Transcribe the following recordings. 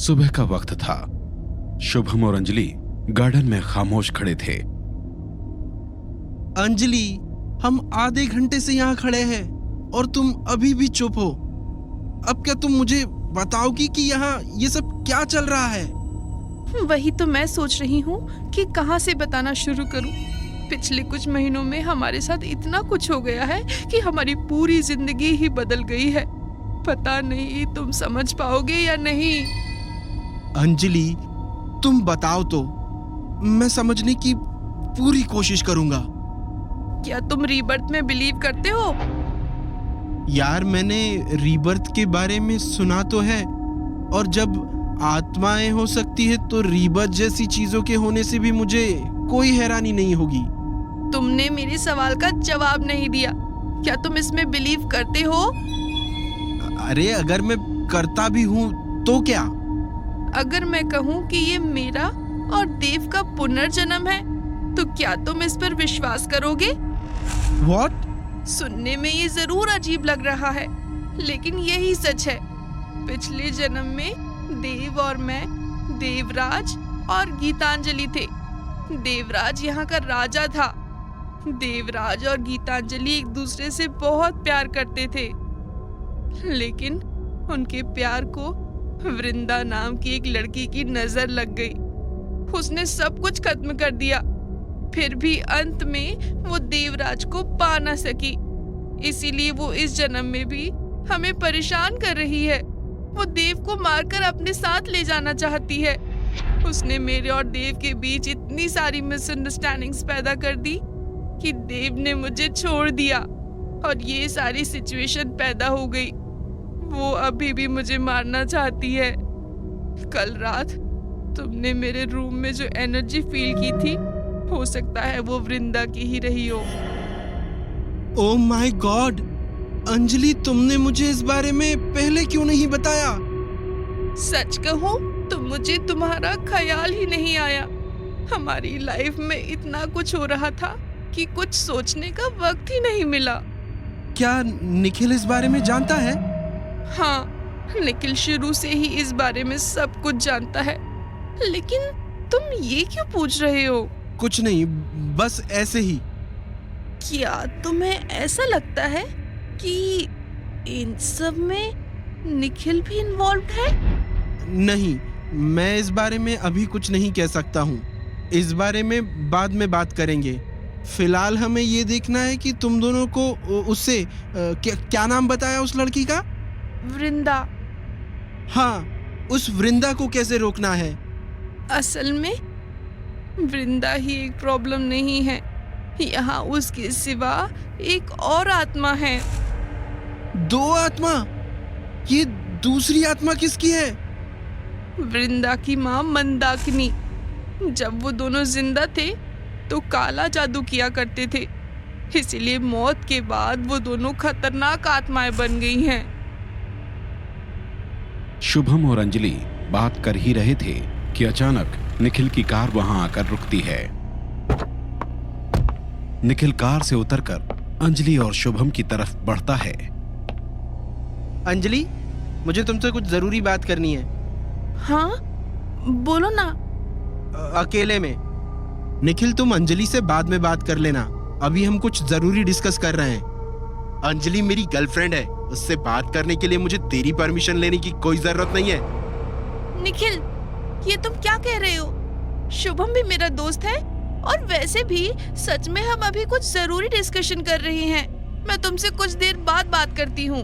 सुबह का वक्त था। शुभम और अंजलि गार्डन में खामोश खड़े थे। अंजलि, हम आधे घंटे से यहाँ खड़े हैं और तुम अभी भी चुप हो। अब क्या तुम मुझे बताओगी कि यहाँ ये सब क्या चल रहा है? वही तो मैं सोच रही हूँ कि कहाँ से बताना शुरू करूँ। पिछले कुछ महीनों में हमारे साथ इतना कुछ हो गया है कि हमारी पूरी जिंदगी ही बदल गई है। पता नहीं तुम समझ पाओगे या नहीं। अंजलि, तुम बताओ तो, मैं समझने की पूरी कोशिश करूंगा। क्या तुम रीबर्थ में बिलीव करते हो? यार, मैंने रीबर्थ के बारे में सुना तो है, और जब आत्माएं हो सकती है तो रीबर्थ जैसी चीजों के होने से भी मुझे कोई हैरानी नहीं होगी। तुमने मेरे सवाल का जवाब नहीं दिया। क्या तुम इसमें बिलीव करते हो? अरे, अगर मैं करता भी हूँ तो क्या? अगर मैं कहूँ कि ये मेरा और देव का पुनर्जन्म है, तो क्या तुम इस पर विश्वास करोगे? What? सुनने में ये जरूर अजीब लग रहा है, लेकिन यही सच है। पिछले जन्म में देव और मैं, देवराज और गीतांजलि थे। देवराज यहाँ का राजा था। देवराज और गीतांजलि एक दूसरे से बहुत प्यार करते थे, लेकिन उनके प्यार को वृंदा नाम की एक लड़की की नजर लग गई। उसने सब कुछ खत्म कर दिया। फिर भी अंत में वो देवराज को पा ना सकी, इसीलिए वो इस जन्म में भी हमें परेशान कर रही है। वो देव को मारकर अपने साथ ले जाना चाहती है। उसने मेरे और देव के बीच इतनी सारी मिसअंडरस्टैंडिंग्स पैदा कर दी कि देव ने मुझे छोड़ दिया और ये सारी सिचुएशन पैदा हो गई। वो अभी भी मुझे मारना चाहती है। कल रात तुमने मेरे रूम में जो एनर्जी फील की थी, हो सकता है वो वृंदा की ही रही हो। Oh my God! अंजलि, तुमने मुझे इस बारे में पहले क्यों नहीं बताया? सच कहूं तो मुझे तुम्हारा ख्याल ही नहीं आया। हमारी लाइफ में इतना कुछ हो रहा था कि कुछ सोचने का वक्त ही नहीं मिला। क्या निखिल इस बारे में जानता है? हाँ, निखिल शुरू से ही इस बारे में सब कुछ जानता है। लेकिन तुम ये क्यों पूछ रहे हो? कुछ नहीं, बस ऐसे ही। क्या तुम्हें ऐसा लगता है कि इन सब में निखिल भी इन्वॉल्व है? नहीं, मैं इस बारे में अभी कुछ नहीं कह सकता हूँ। इस बारे में बाद में बात करेंगे। फिलहाल हमें ये देखना है कि तुम दोनों को उससे क्या नाम बताया उस लड़की का? वृंदा। हाँ, उस वृंदा को कैसे रोकना है? असल में वृंदा ही एक प्रॉब्लम नहीं है, यहाँ उसके सिवा एक और आत्मा है। 2 आत्मा? ये दूसरी आत्मा किसकी है? वृंदा की माँ मंदाकिनी। जब वो दोनों जिंदा थे तो काला जादू किया करते थे, इसीलिए मौत के बाद वो दोनों खतरनाक आत्माएं बन गई हैं। शुभम और अंजलि बात कर ही रहे थे कि अचानक निखिल की कार वहां आकर रुकती है। निखिल कार से उतरकर अंजलि और शुभम की तरफ बढ़ता है। अंजलि, मुझे तुमसे कुछ जरूरी बात करनी है। हाँ, बोलो ना। अकेले में। निखिल, तुम अंजलि से बाद में बात कर लेना। अभी हम कुछ जरूरी डिस्कस कर रहे हैं। अंजलि मेरी गर्लफ्रेंड है, उससे बात करने के लिए मुझे तेरी परमिशन लेने की कोई जरूरत नहीं है। निखिल, ये तुम क्या कह रहे हो? शुभम भी मेरा दोस्त है, और वैसे भी सच में हम अभी कुछ जरूरी डिस्कशन कर रहे हैं। मैं तुमसे कुछ देर बाद बात करती हूँ।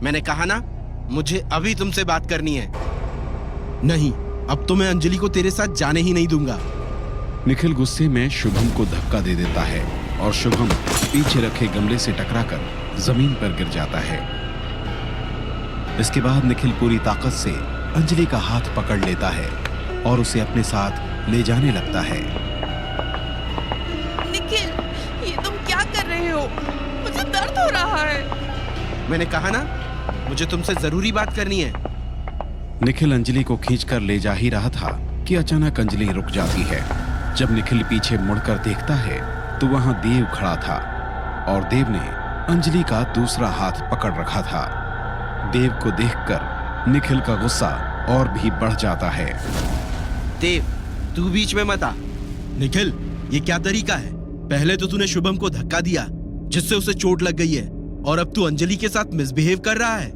मैंने कहा ना, मुझे अभी तुमसे बात करनी है। नहीं, अब तो मैं अंजलि को तेरे साथ जाने ही नहीं दूंगा। निखिल गुस्से में शुभम को धक्का दे देता है और शुभम पीछे रखे गमले से टकराकर जमीन पर गिर जाता है। इसके बाद निखिल पूरी ताकत से अंजलि का हाथ पकड़ लेता है और उसे अपने साथ ले जाने लगता है। निखिल, ये तुम क्या कर रहे हो? मुझे दर्द हो रहा है। मैंने कहा ना, मुझे तुमसे जरूरी बात करनी है। निखिल अंजलि को खींचकर ले जा ही रहा था कि अचानक अंजलि रुक जाती है। जब निखिल पीछे मुड़कर देखता है तो वहां देव खड़ा था और देव ने अंजलि का दूसरा हाथ पकड़ रखा था। देव को देखकर निखिल का गुस्सा और भी बढ़ जाता है। देव, तू बीच में मत आ। निखिल, ये क्या तरीका है? पहले तो तूने शुभम को धक्का दिया जिससे उसे चोट लग गई है, और अब तू अंजलि के साथ मिसबिहेव कर रहा है।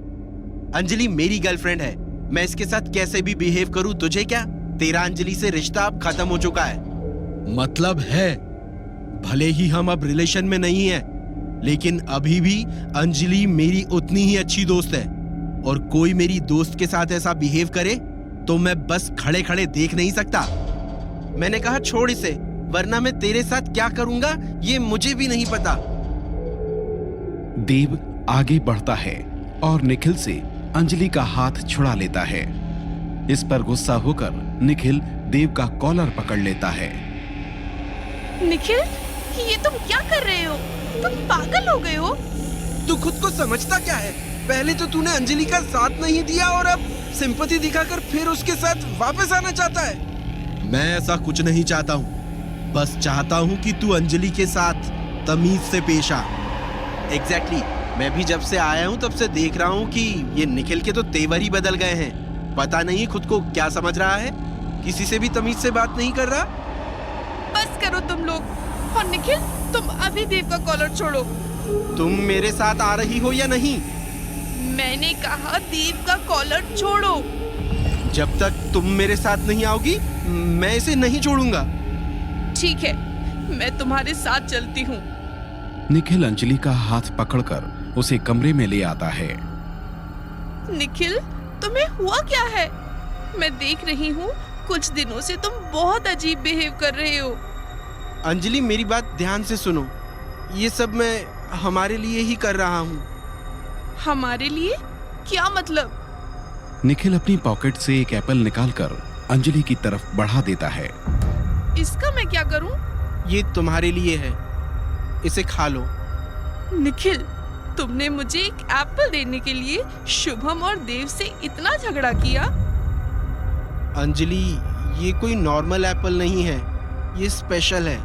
अंजलि मेरी गर्लफ्रेंड है, मैं इसके साथ कैसे भी बिहेव करूं तुझे क्या? तेरा अंजलि से रिश्ता अब खत्म हो चुका है। मतलब है, भले ही हम अब रिलेशन में नहीं है, लेकिन अभी भी अंजलि मेरी उतनी ही अच्छी दोस्त है, और कोई मेरी दोस्त के साथ ऐसा बिहेव करे तो मैं बस खड़े खड़े देख नहीं सकता। मैंने कहा छोड़ इसे, वरना मैं तेरे साथ क्या करूंगा ये मुझे भी नहीं पता। देव आगे बढ़ता है और निखिल से अंजलि का हाथ छुड़ा लेता है। इस पर गुस्सा होकर निखिल देव का कॉलर पकड़ लेता है। निखिल, ये तुम क्या कर रहे हो? तुम पागल हो गए हो? तू खुद को समझता क्या है? पहले तो तूने अंजलि का साथ नहीं दिया और अब सिंपैथी दिखाकर फिर उसके साथ वापस आना चाहता है। मैं ऐसा कुछ नहीं चाहता हूँ, बस चाहता हूँ कि तू अंजलि के साथ तमीज से पेश आ। एग्जैक्टली, मैं भी जब से आया हूँ तब से देख रहा हूँ कि ये निखिल के तो तेवर ही बदल गए हैं। पता नहीं खुद को क्या समझ रहा है, किसी से भी तमीज से बात नहीं कर रहा। बस करो तुम लोग। और निखिल, तुम अभी देव का कॉलर छोड़ो। तुम मेरे साथ आ रही हो या नहीं? मैंने कहा देव का कॉलर छोड़ो। जब तक तुम मेरे साथ नहीं आओगी मैं इसे नहीं छोड़ूंगा। ठीक है, मैं तुम्हारे साथ चलती हूँ। निखिल अंजलि का हाथ पकड़कर उसे कमरे में ले आता है। निखिल, तुम्हें हुआ क्या है? मैं देख रही हूँ कुछ दिनों से तुम बहुत अजीब बिहेव कर रहे हो। अंजलि, मेरी बात ध्यान से सुनो। ये सब मैं हमारे लिए ही कर रहा हूँ। हमारे लिए? क्या मतलब? निखिल अपनी पॉकेट से एक एप्पल निकालकर अंजलि की तरफ बढ़ा देता है। इसका मैं क्या करूँ? ये तुम्हारे लिए है, इसे खा लो। निखिल, तुमने मुझे एक एप्पल देने के लिए शुभम और देव से इतना झगड़ा किया? अंजलि, ये कोई नॉर्मल एप्पल नहीं है, ये स्पेशल है।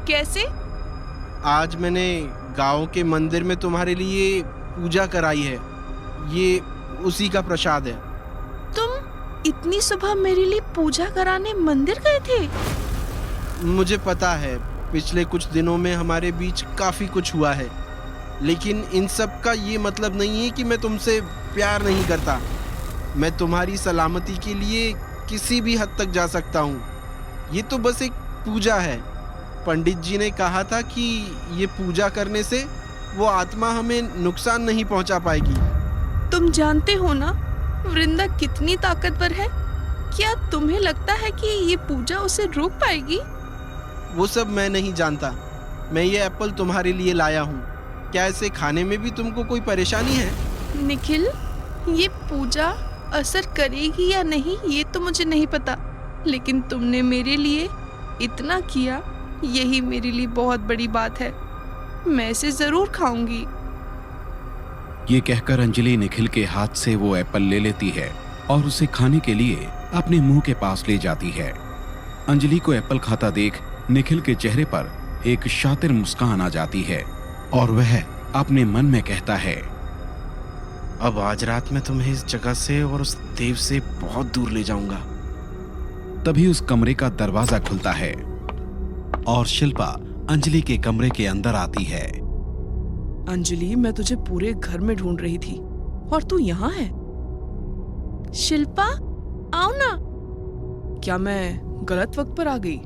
कैसे? आज मैंने गांव के मंदिर में तुम्हारे लिए पूजा कराई है, ये उसी का प्रसाद है। तुम इतनी सुबह मेरे लिए पूजा कराने मंदिर गए थे? मुझे पता है पिछले कुछ दिनों में हमारे बीच काफी कुछ हुआ है, लेकिन इन सब का ये मतलब नहीं है कि मैं तुमसे प्यार नहीं करता। मैं तुम्हारी सलामती के लिए किसी भी हद तक जा सकता हूँ। ये तो बस एक पूजा है। पंडित जी ने कहा था कि ये पूजा करने से वो आत्मा हमें नुकसान नहीं पहुंचा पाएगी। तुम जानते हो ना वृंदा कितनी ताकतवर है? क्या तुम्हें लगता है कि ये पूजा उसे रोक पाएगी? वो सब मैं नहीं जानता। मैं ये एप्पल तुम्हारे लिए लाया हूँ। क्या इसे खाने में भी तुमको कोई परेशानी है? निखिल, ये पूजा असर करेगी या नहीं ये तो मुझे नहीं पता, लेकिन तुमने मेरे लिए इतना किया, यही मेरे लिए बहुत बड़ी बात है। मैं इसे जरूर खाऊंगी। ये कहकर अंजलि निखिल के हाथ से वो एप्पल ले लेती है और उसे खाने के लिए अपने मुंह के पास ले जाती है। अंजलि को एप्पल खाता देख निखिल के चेहरे पर एक शातिर मुस्कान आ जाती है और वह अपने मन में कहता है, अब आज रात मैं तुम्हें इस जगह से और उस देव से बहुत दूर ले जाऊंगा। तभी उस कमरे का दरवाजा खुलता है और शिल्पा अंजलि के कमरे के अंदर आती है। अंजलि, मैं तुझे पूरे घर में ढूंढ रही थी और तू यहाँ है। शिल्पा, आओ ना। क्या मैं गलत वक्त पर आ गई?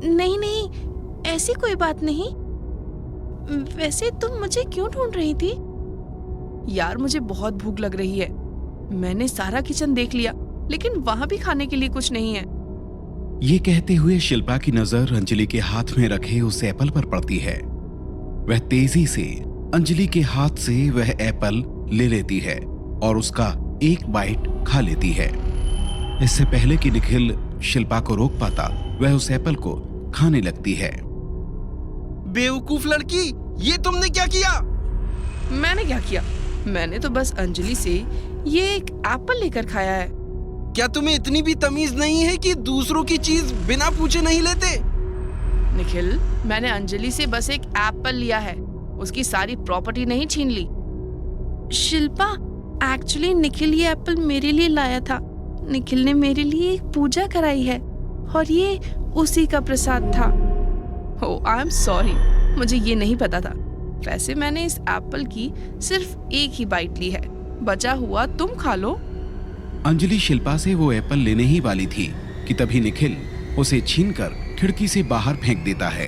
नहीं नहीं, ऐसी कोई बात नहीं। वैसे तुम मुझे क्यों ढूंढ रही थी? यार, मुझे बहुत भूख लग रही है। मैंने सारा किचन देख लिया, लेकिन वहां भी खाने के लिए कुछ नहीं है। ये कहते हुए शिल्पा की नजर अंजलि के हाथ में रखे उस एप्पल पर पड़ती है। वह तेजी से अंजलि के हाथ से वह एप्पल ले लेती है और उसका एक बाइट खा लेती है। इससे पहले कि निखिल शिल्पा को रोक पाता, वह उस एप्पल को खाने लगती है। बेवकूफ लड़की, ये तुमने क्या किया? मैंने क्या किया? मैंने तो बस अंजलि से ये एक एप्पल लेकर खाया है। क्या तुम्हें इतनी भी तमीज नहीं है कि दूसरों की चीज बिना पूछे नहीं लेते? निखिल, मैंने अंजलि से बस एक एप्पल लिया है, उसकी सारी प्रॉपर्टी नहीं छीन ली। शिल्पा, एक्चुअली निखिल ये एप्पल मेरे लिए लाया था, निखिल ने मेरे लिए एक पूजा कराई है और ये उसी का प्रसाद था। ओह आई एम सॉरी, मुझे ये नहीं पता था। वैसे मैंने इस एप्पल की सिर्फ एक ही बाइट ली है, बचा हुआ तुम खा लो। अंजलि शिल्पा से वो एप्पल लेने ही वाली थी कि तभी निखिल उसे छीनकर खिड़की से बाहर फेंक देता है।